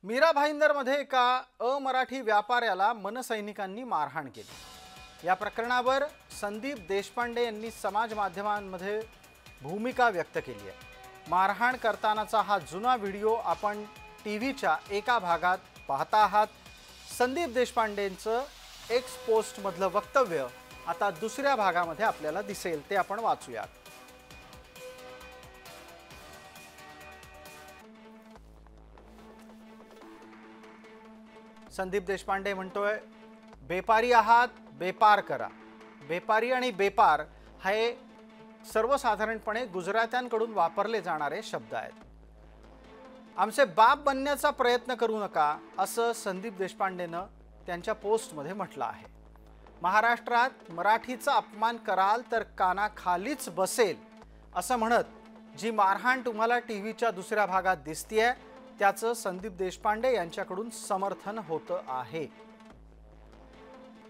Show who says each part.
Speaker 1: मीरा भाईंदरमध्ये एका अमराठी व्यापाऱ्याला मनसैनिकांनी मारहाण केली। या प्रकरणावर संदीप देशपांडे यांनी समाज माध्यमांमध्ये भूमिका व्यक्त केली आहे। मारहाण करतानाचा हा जुना व्हिडिओ आपण टीव्हीच्या एका भागात पाहता आहात। संदीप देशपांडेंचं एक्स पोस्ट मधलं वक्तव्य आता दुसऱ्या भागामध्ये आपल्याला दिसेल, ते आपण वाचूयात। संदीप देशपांडे म्हणतोय, बेपारी आहात, बेपार करा। बेपारी आणि बेपार हे सर्वसाधारणपणे गुजरात्यांकडून वापरले जाणारे शब्द आहेत। आमचे बाप बनण्याचा प्रयत्न करू नका, असं संदीप देशपांडेनं त्यांच्या पोस्टमध्ये म्हटलं आहे। महाराष्ट्रात मराठीचा अपमान कराल तर कानाखालीच बसेल, असं म्हणत जी मारहाण तुम्हाला टीव्हीच्या दुसऱ्या भागात दिसतीये त्याचं संदीप देशपांडे यांच्याकडून समर्थन होतं आहे।